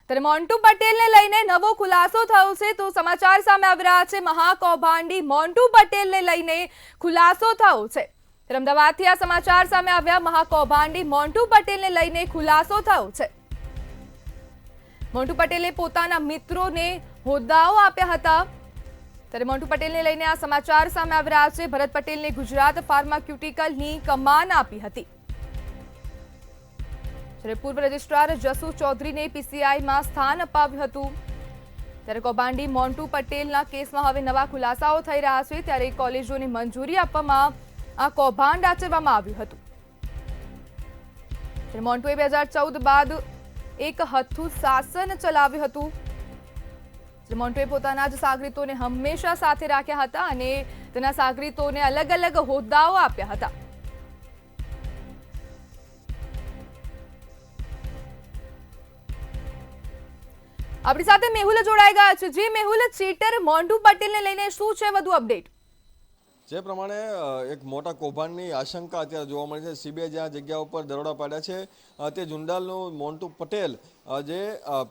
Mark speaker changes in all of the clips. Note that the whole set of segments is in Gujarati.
Speaker 1: ત્યારે મોન્ટુ પટેલને લઈને નવો ખુલાસો થયો છે તો સમાચાર સામે આવી રહ્યા છે। મહાકૌભાંડી મોન્ટુ પટેલને લઈને ખુલાસો થયો છે। ત્યારે અમદાવાદથી આ સમાચાર સામે આવ્યા। મહાકૌભાંડી મોન્ટુ પટેલને લઈને ખુલાસો થયો છે। મોન્ટુ પટેલે પોતાના મિત્રોને હોદ્દાઓ આપ્યા હતા। ત્યારે મોન્ટુ પટેલને લઈને આ સમાચાર સામે આવી રહ્યા છે। ભરત પટેલને ગુજરાત ફાર્માસ્યુટિકલની કમાન આપી હતી। પૂર્વ રજિસ્ટ્રાર જસુ ચૌધરીને પીસીઆઈમાં સ્થાન અપાવ્યું હતું। ત્યારે કૌભાંડી મોન્ટુ પટેલના કેસમાં હવે નવા ખુલાસાઓ થઈ રહ્યા છે। ત્યારે કોલેજોને મંજૂરી આપવામાં આ કૌભાંડ આચરવામાં આવ્યું હતું। ત્યારે મોન્ટુએ 2014 બાદ એક હથ્થું શાસન ચલાવ્યું હતું। મોન્ટુએ પોતાના જ સાગરીતોને હંમેશા સાથે રાખ્યા હતા અને તેના સાગરીતોને અલગ અલગ હોદ્દાઓ આપ્યા હતા। આપણી સાથે મેહુલ જોડાઈ ગયા છે। જે મેહુલ, ચીટર મોન્ટુ પટેલને લઈને શું છે વધુ અપડેટ?
Speaker 2: જે પ્રમાણે એક મોટા કૌભાંડની આશંકા અત્યારે જોવા મળી છે। સીબીઆઈ જ્યાં જગ્યા ઉપર દરોડા પાડ્યા છે તે જુંડાલનો મોન્ટુ પટેલ જે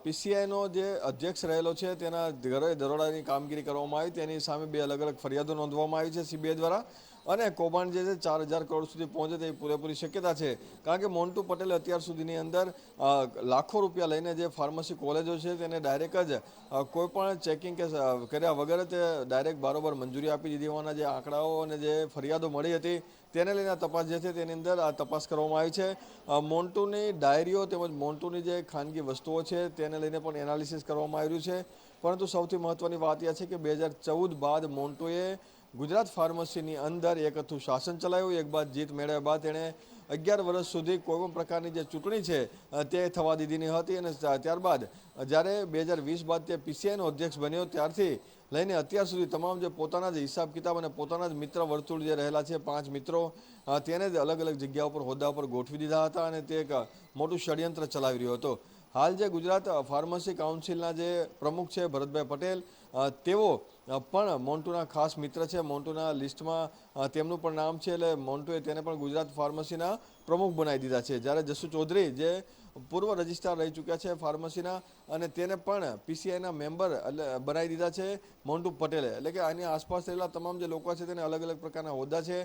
Speaker 2: પીસીઆઈનો જે અધ્યક્ષ રહેલો છે તેના ઘરે દરોડાની કામગીરી કરવામાં આવી। તેની સામે 2 અલગ અલગ ફરિયાદો નોંધવામાં આવી છે સીબીઆઈ દ્વારા। અને કૌભાંડ જે છે 4000 કરોડ સુધી પહોંચે તેવી પૂરેપૂરી શક્યતા છે। કારણ કે મોન્ટુ પટેલે અત્યાર સુધીની અંદર લાખો રૂપિયા લઈને જે ફાર્મસી કોલેજો છે તેને ડાયરેક્ટ જ કોઈ પણ ચેકિંગ કે કર્યા વગર તે ડાયરેક્ટ બારોબાર મંજૂરી આપી દીધી હોવાના જે આંકડાઓ અને જે ફરિયાદો મળી હતી તેને લઈને તપાસ જે છે તેની અંદર આ તપાસ કરવામાં આવી છે। મોન્ટુની ડાયરીઓ તેમજ મોન્ટુની જે ખાનગી વસ્તુઓ છે તેને લઈને પણ એનાલિસિસ કરવામાં આવ્યું છે। પરંતુ સૌથી મહત્વની વાત એ છે કે 2014 બાદ મોન્ટુએ ગુજરાત ફાર્મસીની અંદર એક હથ્થું શાસન ચલાવ્યું। એક બાદ જીત મેળવ્યા બાદ તેણે 11 વર્ષ સુધી કોઈ પણ પ્રકારની જે ચૂંટણી છે તે થવા દીધી નહીં હતી। અને ત્યારબાદ જ્યારે 2020 બાદ તે પીસીઆઈનો અધ્યક્ષ બન્યો ત્યારથી લઈને અત્યાર સુધી તમામ જે પોતાના જ હિસાબ કિતાબ અને પોતાના જ મિત્ર વર્તુળ જે રહેલા છે 5 મિત્રો તેને જ અલગ અલગ જગ્યા ઉપર હોદ્દા પર ગોઠવી દીધા હતા અને તે એક મોટું ષડયંત્ર ચલાવી રહ્યો હતો। હાલ જે ગુજરાત ફાર્મસી કાઉન્સિલના જે પ્રમુખ છે ભરતભાઈ પટેલ તેઓ પણ મોન્ટુના ખાસ મિત્ર છે। મોન્ટુના લિસ્ટમાં તેમનું પણ નામ છે એટલે મોન્ટુએ તેને પણ ગુજરાત ફાર્મસીના પ્રમુખ બનાવી દીધા છે। જ્યારે જસુ ચૌધરી જે પૂર્વ રજિસ્ટ્રાર રહી ચૂક્યા છે ફાર્મસીના અને તેને પણ પીસીઆઈના મેમ્બર બનાવી દીધા છે મોન્ટુ પટેલે। એટલે કે આની આસપાસ રહેલા તમામ જે લોકો છે તેને અલગ અલગ પ્રકારના હોદ્દા છે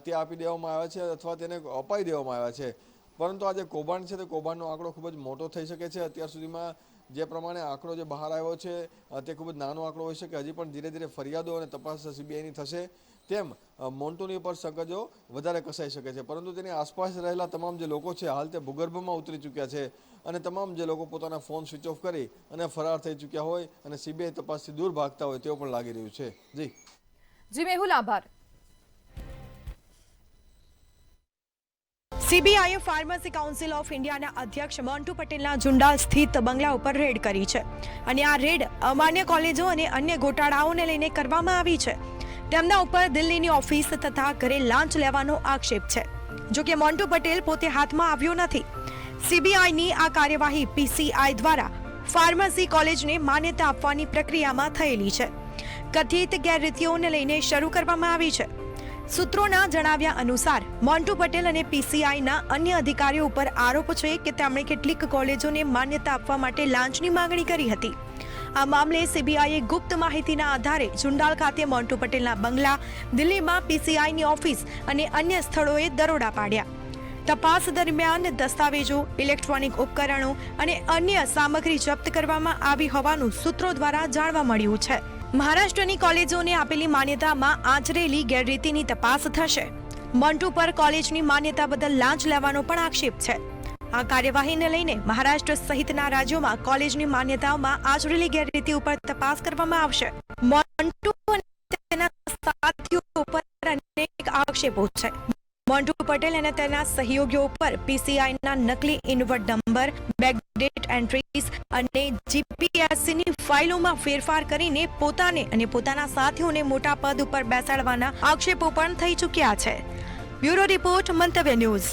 Speaker 2: તે આપી દેવામાં આવ્યા છે અથવા તેને અપાઈ દેવામાં આવ્યા છે। પરંતુ આ જે કૌભાંડ છે તે કૌભાંડનો આંકડો ખૂબ જ મોટો થઈ શકે છે। અત્યાર સુધીમાં જે પ્રમાણે આંકડો જે બહાર આવ્યો છે તે ખૂબ જ નાનો આંકડો હોઈ શકે। હજી પણ ધીરે ધીરે ફરિયાદો અને તપાસ સીબીઆઈની થશે તેમ મોન્ટુની પર સગજો વધારે કસાઈ શકે છે। પરંતુ તેની આસપાસ રહેલા તમામ જે લોકો છે હાલ તે ભૂગર્ભમાં ઉતરી ચૂક્યા છે અને તમામ જે લોકો પોતાના ફોન સ્વિચ ઓફ કરી અને ફરાર થઈ ચૂક્યા હોય અને સીબીઆઈ તપાસથી દૂર ભાગતા હોય તેવું પણ લાગી રહ્યું છે।
Speaker 1: જી મેહુલ, આભાર।
Speaker 3: સીબીઆઈએ ફાર્મસી કાઉન્સિલ ઓફ ઇન્ડિયાના અધ્યક્ષ મોન્ટુ પટેલના જુંડાલ સ્થિત બંગલા ઉપર રેડ કરી છે અને આ રેડ અમાન્ય કોલેજો અને અન્ય ગોટાળાઓને લઈને કરવામાં આવી છે। તેમના ઉપર દિલ્હીની ઓફિસ તથા ઘરે લાંચ લેવાનો આક્ષેપ છે। જો કે મોન્ટુ પટેલ પોતે હાથમાં આવ્યો નથી। સીબીઆઈની આ કાર્યવાહી પીસીઆઈ દ્વારા ફાર્મસી કોલેજને માન્યતા આપવાની પ્રક્રિયામાં થયેલી છે। કથિત ગેરરીતિઓને લઈને શરૂ કરવામાં આવી છે। સૂત્રોના જણાવ્યા અનુસાર મોન્ટુ પટેલ અને પીસીઆઈના અન્ય અધિકારીઓ ઉપર આરોપ છે કે તેમણે કેટલીક કોલેજોને માન્યતા આપવા માટે લાંચની માંગણી કરી હતી। આ મામલે સીબીઆઈએ ગુપ્ત માહિતીના આધારે જુંડાલ ખાતે મોન્ટુ પટેલના બંગલા, દિલ્હીમાં પીસીઆઈની ઓફિસ અને અન્ય સ્થળોએ દરોડા પાડ્યા। તપાસ દરમિયાન દસ્તાવેજો, ઇલેક્ટ્રોનિક ઉપકરણો અને અન્ય સામગ્રી જપ્ત કરવામાં આવી હોવાનું સૂત્રો દ્વારા જાણવા મળ્યું છે। મહારાષ્ટ્રની કોલેજોને આપેલી માન્યતામાં આચરેલી ગેરરીતિની તપાસ થશે। મોન્ટુ પર કોલેજની માન્યતા બદલ લાંચ લેવાનો પણ આક્ષેપ છે। આ કાર્યવાહીને લઈને મહારાષ્ટ્ર સહિતના રાજ્યોમાં કોલેજની માન્યતાઓમાં આચરેલી ગેરરીતિ ઉપર તપાસ કરવામાં આવશે। મોન્ટુ અને તેના સાથીઓ ઉપર અનેક આક્ષેપો છે। મોન્ટુ પટેલ અને તેના સહયોગીઓ ઉપર પીસીઆઈના નકલી ઇનવર્ટ નંબર, બેકડેટ એન્ટ્રીઝ અને જીપીએસસીની ફાઇલોમાં ફેરફાર કરીને પોતાને અને પોતાના સાથીઓને મોટા પદ ઉપર બેસાડવાના આક્ષેપો પણ થઈ ચૂક્યા છે। બ્યુરો રિપોર્ટ, મંતવ્ય ન્યૂઝ।